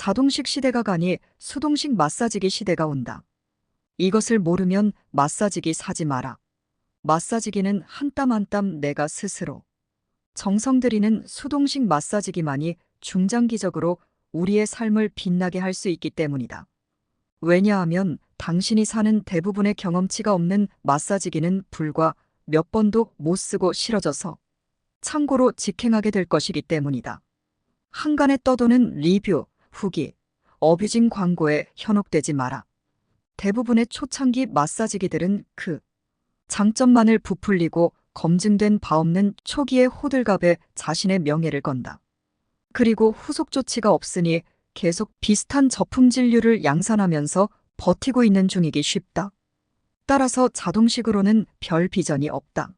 자동식 시대가 가니 수동식 마사지기 시대가 온다. 이것을 모르면 마사지기 사지 마라. 마사지기는 한 땀 한 땀 내가 스스로 정성 들이는 수동식 마사지기만이 중장기적으로 우리의 삶을 빛나게 할 수 있기 때문이다. 왜냐하면 당신이 사는 대부분의 경험치가 없는 마사지기는 불과 몇 번도 못 쓰고 싫어져서 참고로 직행하게 될 것이기 때문이다. 한간에 떠도는 리뷰, 후기, 어뷰징 광고에 현혹되지 마라. 대부분의 초창기 마사지기들은 그 장점만을 부풀리고 검증된 바 없는 초기의 호들갑에 자신의 명예를 건다. 그리고 후속 조치가 없으니 계속 비슷한 저품질류를 양산하면서 버티고 있는 중이기 쉽다. 따라서 자동식으로는 별 비전이 없다.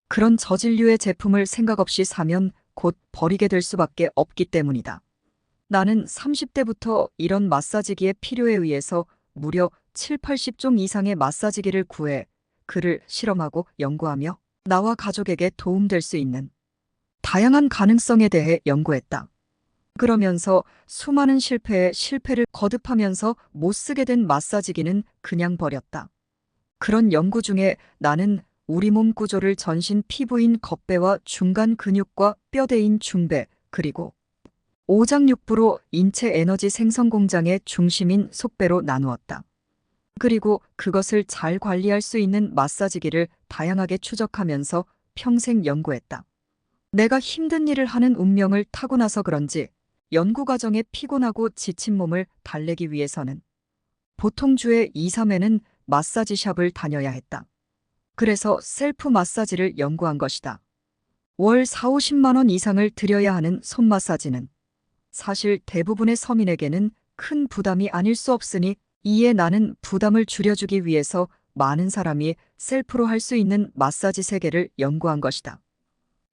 그런 저질류의 제품을 생각 없이 사면 곧 버리게 될 수밖에 없기 때문이다. 나는 30대부터 이런 마사지기의 필요에 의해서 무려 7, 80종 이상의 마사지기를 구해 그를 실험하고 연구하며 나와 가족에게 도움될 수 있는 다양한 가능성에 대해 연구했다. 그러면서 수많은 실패에 실패를 거듭하면서 못 쓰게 된 마사지기는 그냥 버렸다. 그런 연구 중에 나는 우리 몸 구조를 전신 피부인 겉배와 중간 근육과 뼈대인 중배, 그리고 오장육부로 인체 에너지 생성 공장의 중심인 속배로 나누었다. 그리고 그것을 잘 관리할 수 있는 마사지기를 다양하게 추적하면서 평생 연구했다. 내가 힘든 일을 하는 운명을 타고나서 그런지 연구 과정에 피곤하고 지친 몸을 달래기 위해서는 보통 주에 2, 3회는 마사지샵을 다녀야 했다. 그래서 셀프 마사지를 연구한 것이다. 월 4, 50만 원 이상을 들여야 하는 손 마사지는 사실 대부분의 서민에게는 큰 부담이 아닐 수 없으니 이에 나는 부담을 줄여주기 위해서 많은 사람이 셀프로 할 수 있는 마사지 세계를 연구한 것이다.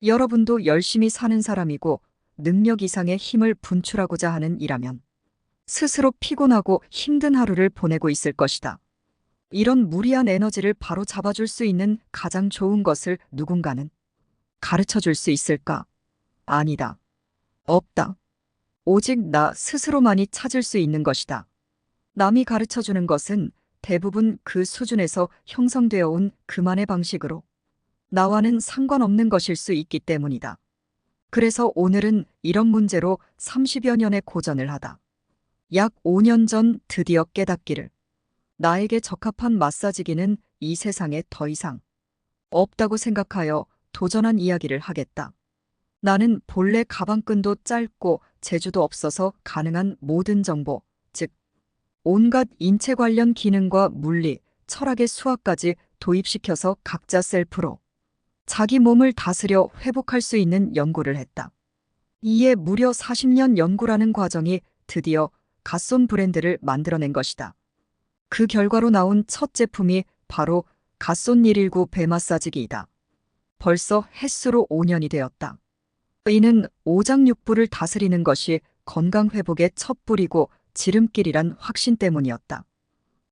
여러분도 열심히 사는 사람이고 능력 이상의 힘을 분출하고자 하는 이라면 스스로 피곤하고 힘든 하루를 보내고 있을 것이다. 이런 무리한 에너지를 바로 잡아줄 수 있는 가장 좋은 것을 누군가는 가르쳐 줄 수 있을까? 아니다. 없다. 오직 나 스스로만이 찾을 수 있는 것이다. 남이 가르쳐 주는 것은 대부분 그 수준에서 형성되어 온 그만의 방식으로 나와는 상관없는 것일 수 있기 때문이다. 그래서 오늘은 이런 문제로 30여 년의 고전을 하다. 약 5년 전 드디어 깨닫기를. 나에게 적합한 마사지기는 이 세상에 더 이상 없다고 생각하여 도전한 이야기를 하겠다. 나는 본래 가방끈도 짧고 재주도 없어서 가능한 모든 정보, 즉 온갖 인체 관련 기능과 물리, 철학의 수학까지 도입시켜서 각자 셀프로 자기 몸을 다스려 회복할 수 있는 연구를 했다. 이에 무려 40년 연구라는 과정이 드디어 갓손 브랜드를 만들어낸 것이다. 그 결과로 나온 첫 제품이 바로 갓손 119 배마사지기이다. 벌써 햇수로 5년이 되었다. 이는 오장육부를 다스리는 것이 건강 회복의 첫불이고 지름길이란 확신 때문이었다.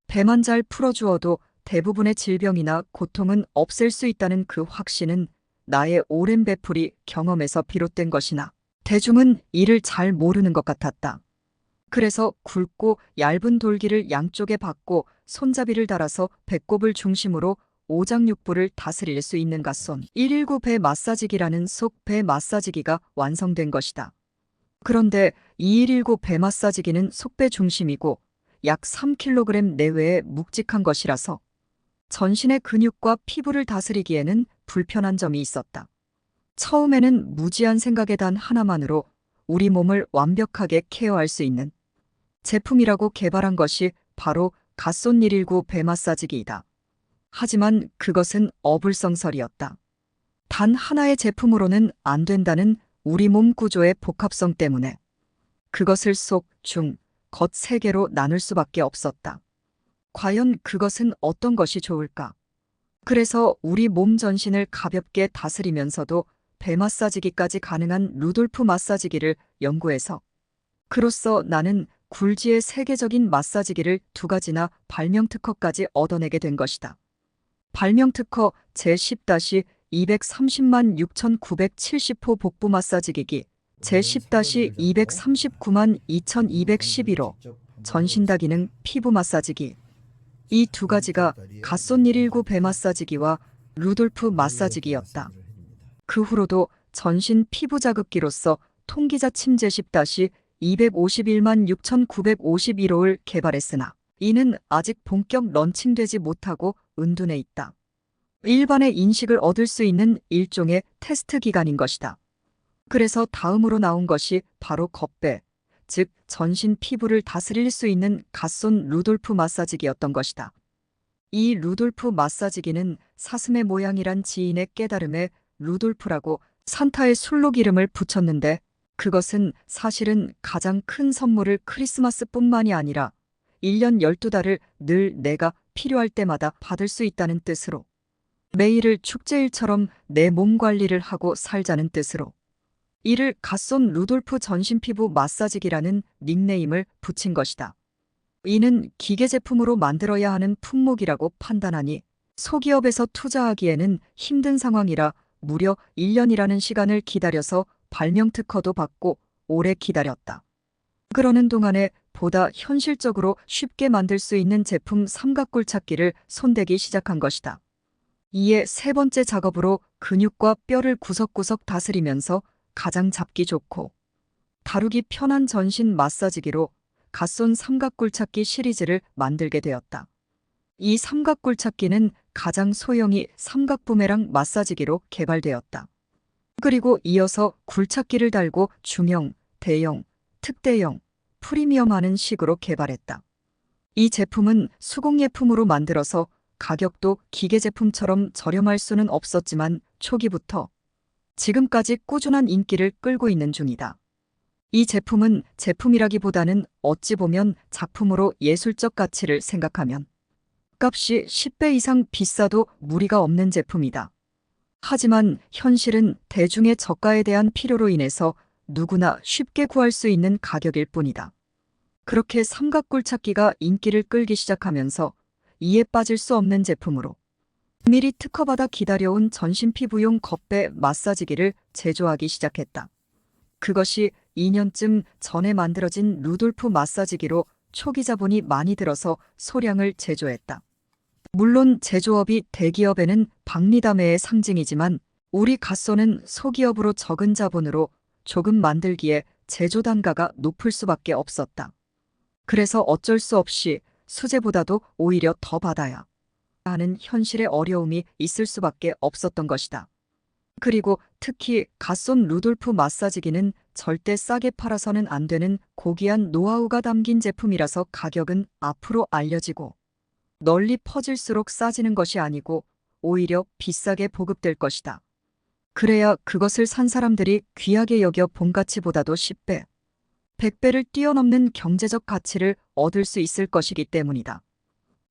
배만 잘 풀어주어도 대부분의 질병이나 고통은 없앨 수 있다는 그 확신은 나의 오랜 베풀이 경험에서 비롯된 것이나 대중은 이를 잘 모르는 것 같았다. 그래서 굵고 얇은 돌기를 양쪽에 받고 손잡이를 달아서 배꼽을 중심으로 오장육부를 다스릴 수 있는 갓손 119 배 마사지기라는 속 배 마사지기가 완성된 것이다. 그런데 2119 배 마사지기는 속배 중심이고 약 3kg 내외의 묵직한 것이라서 전신의 근육과 피부를 다스리기에는 불편한 점이 있었다. 처음에는 무지한 생각에 단 하나만으로 우리 몸을 완벽하게 케어할 수 있는 제품이라고 개발한 것이 바로 갓손 119 배 마사지기이다. 하지만 그것은 어불성설이었다. 단 하나의 제품으로는 안 된다는 우리 몸 구조의 복합성 때문에 그것을 속, 중, 겉 세 개로 나눌 수밖에 없었다. 과연 그것은 어떤 것이 좋을까? 그래서 우리 몸 전신을 가볍게 다스리면서도 배 마사지기까지 가능한 루돌프 마사지기를 연구해서 그로써 나는 굴지의 세계적인 마사지기를 2가지나 발명 특허까지 얻어내게 된 것이다. 발명 특허 제10-230만 6,970호 복부 마사지기기, 제10-239만 2211호 전신다 기능 피부 마사지기. 이 두 가지가 갓손 119 배 마사지기와 루돌프 마사지기였다. 그 후로도 전신 피부 자극기로서 통기자 침제 10-251만 6951호를 개발했으나 이는 아직 본격 런칭되지 못하고 은둔해 있다. 일반의 인식을 얻을 수 있는 일종의 테스트 기간인 것이다. 그래서 다음으로 나온 것이 바로 겉배, 즉 전신 피부를 다스릴 수 있는 갓손 루돌프 마사지기였던 것이다. 이 루돌프 마사지기는 사슴의 모양이란 지인의 깨달음에 루돌프라고 산타의 술록 이름을 붙였는데 그것은 사실은 가장 큰 선물을 크리스마스뿐만이 아니라 1년 12달을 늘 내가 필요할 때마다 받을 수 있다는 뜻으로 매일을 축제일처럼 내 몸 관리를 하고 살자는 뜻으로 이를 갓손 루돌프 전신피부 마사지기라는 닉네임을 붙인 것이다. 이는 기계 제품으로 만들어야 하는 품목이라고 판단하니 소기업에서 투자하기에는 힘든 상황이라 무려 1년이라는 시간을 기다려서 발명 특허도 받고 오래 기다렸다. 그러는 동안에 보다 현실적으로 쉽게 만들 수 있는 제품 삼각골 찾기를 손대기 시작한 것이다. 이에 세 번째 작업으로 근육과 뼈를 구석구석 다스리면서 가장 잡기 좋고 다루기 편한 전신 마사지기로 갓손 삼각골 찾기 시리즈를 만들게 되었다. 이 삼각골 찾기는 가장 소형이 삼각부메랑 마사지기로 개발되었다. 그리고 이어서 굴찾기를 달고 중형, 대형, 특대형, 프리미엄 하는 식으로 개발했다. 이 제품은 수공예품으로 만들어서 가격도 기계 제품처럼 저렴할 수는 없었지만 초기부터 지금까지 꾸준한 인기를 끌고 있는 중이다. 이 제품은 제품이라기보다는 어찌 보면 작품으로 예술적 가치를 생각하면 값이 10배 이상 비싸도 무리가 없는 제품이다. 하지만 현실은 대중의 저가에 대한 필요로 인해서 누구나 쉽게 구할 수 있는 가격일 뿐이다. 그렇게 삼각골 찾기가 인기를 끌기 시작하면서 이에 빠질 수 없는 제품으로 미리 특허받아 기다려온 전신 피부용 겉배 마사지기를 제조하기 시작했다. 그것이 2년쯤 전에 만들어진 루돌프 마사지기로 초기 자본이 많이 들어서 소량을 제조했다. 물론 제조업이 대기업에는 박리담회의 상징이지만 우리 갓손은 소기업으로 적은 자본으로 조금 만들기에 제조 단가가 높을 수밖에 없었다. 그래서 어쩔 수 없이 수제보다도 오히려 더 받아야 하는 현실의 어려움이 있을 수밖에 없었던 것이다. 그리고 특히 갓손 루돌프 마사지기는 절대 싸게 팔아서는 안 되는 고귀한 노하우가 담긴 제품이라서 가격은 앞으로 알려지고 널리 퍼질수록 싸지는 것이 아니고 오히려 비싸게 보급될 것이다. 그래야 그것을 산 사람들이 귀하게 여겨 본 가치보다도 10배, 100배를 뛰어넘는 경제적 가치를 얻을 수 있을 것이기 때문이다.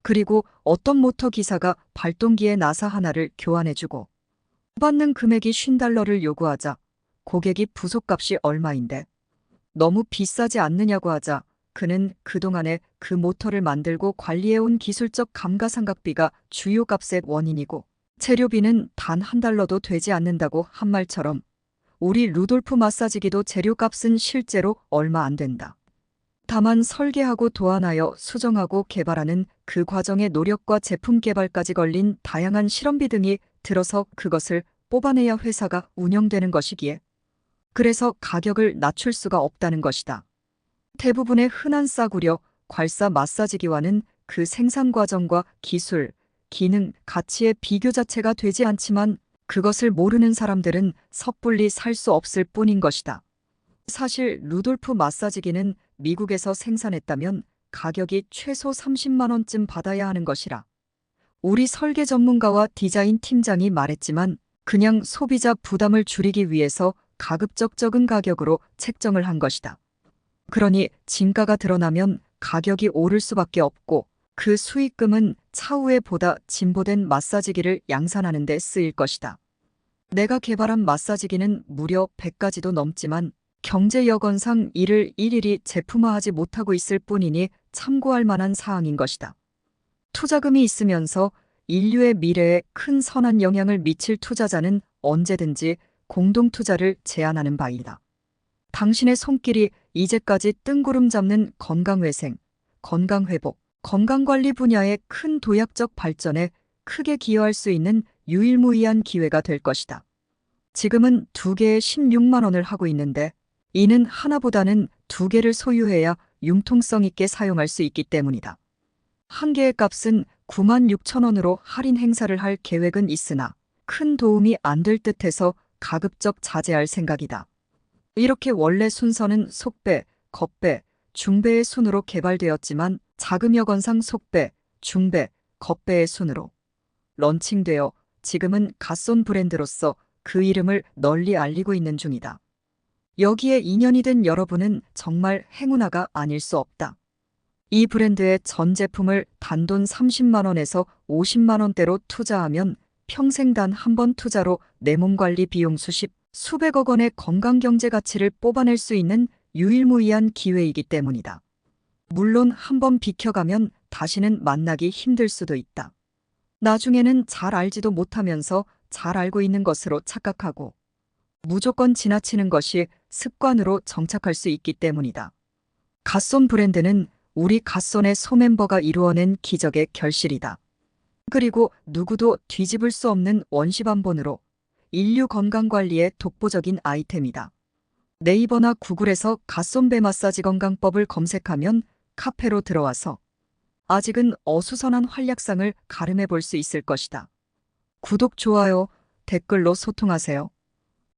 그리고 어떤 모터 기사가 발동기의 나사 하나를 교환해주고 받는 금액이 $50를 요구하자 고객이 부속값이 얼마인데 너무 비싸지 않느냐고 하자 그는 그동안에 그 모터를 만들고 관리해온 기술적 감가상각비가 주요 값의 원인이고 재료비는 단 $1도 되지 않는다고 한 말처럼 우리 루돌프 마사지기도 재료값은 실제로 얼마 안 된다. 다만 설계하고 도안하여 수정하고 개발하는 그 과정의 노력과 제품 개발까지 걸린 다양한 실험비 등이 들어서 그것을 뽑아내야 회사가 운영되는 것이기에 그래서 가격을 낮출 수가 없다는 것이다. 대부분의 흔한 싸구려 괄사 마사지기와는 그 생산 과정과 기술, 기능, 가치의 비교 자체가 되지 않지만 그것을 모르는 사람들은 섣불리 살 수 없을 뿐인 것이다. 사실 루돌프 마사지기는 미국에서 생산했다면 가격이 최소 30만 원쯤 받아야 하는 것이라 우리 설계 전문가와 디자인 팀장이 말했지만 그냥 소비자 부담을 줄이기 위해서 가급적 적은 가격으로 책정을 한 것이다. 그러니 진가가 드러나면 가격이 오를 수밖에 없고 그 수익금은 차후에 보다 진보된 마사지기를 양산하는 데 쓰일 것이다. 내가 개발한 마사지기는 무려 100가지도 넘지만 경제 여건상 이를 일일이 제품화하지 못하고 있을 뿐이니 참고할 만한 사항인 것이다. 투자금이 있으면서 인류의 미래에 큰 선한 영향을 미칠 투자자는 언제든지 공동투자를 제안하는 바이다. 당신의 손길이 이제까지 뜬구름 잡는 건강회생, 건강회복, 건강관리 분야의 큰 도약적 발전에 크게 기여할 수 있는 유일무이한 기회가 될 것이다. 지금은 2개에 16만 원을 하고 있는데 이는 하나보다는 2개를 소유해야 융통성 있게 사용할 수 있기 때문이다. 한 개의 값은 9만 6천 원으로 할인 행사를 할 계획은 있으나 큰 도움이 안 될 듯해서 가급적 자제할 생각이다. 이렇게 원래 순서는 속배, 겉배, 중배의 순으로 개발되었지만 자금여건상 속배, 중배, 겉배의 순으로 런칭되어 지금은 갓손 브랜드로서 그 이름을 널리 알리고 있는 중이다. 여기에 인연이 된 여러분은 정말 행운아가 아닐 수 없다. 이 브랜드의 전 제품을 단돈 30만 원에서 50만 원대로 투자하면 평생 단 한 번 투자로 내 몸 관리 비용 수백억 원의 건강경제 가치를 뽑아낼 수 있는 유일무이한 기회이기 때문이다. 물론 한 번 비켜가면 다시는 만나기 힘들 수도 있다. 나중에는 잘 알지도 못하면서 잘 알고 있는 것으로 착각하고 무조건 지나치는 것이 습관으로 정착할 수 있기 때문이다. 갓손 브랜드는 우리 갓손의 소멤버가 이루어낸 기적의 결실이다. 그리고 누구도 뒤집을 수 없는 원시반본으로 인류 건강관리의 독보적인 아이템이다. 네이버나 구글에서 갓손 배 마사지 건강법을 검색하면 카페로 들어와서 아직은 어수선한 활약상을 가름해 볼 수 있을 것이다. 구독, 좋아요, 댓글로 소통하세요.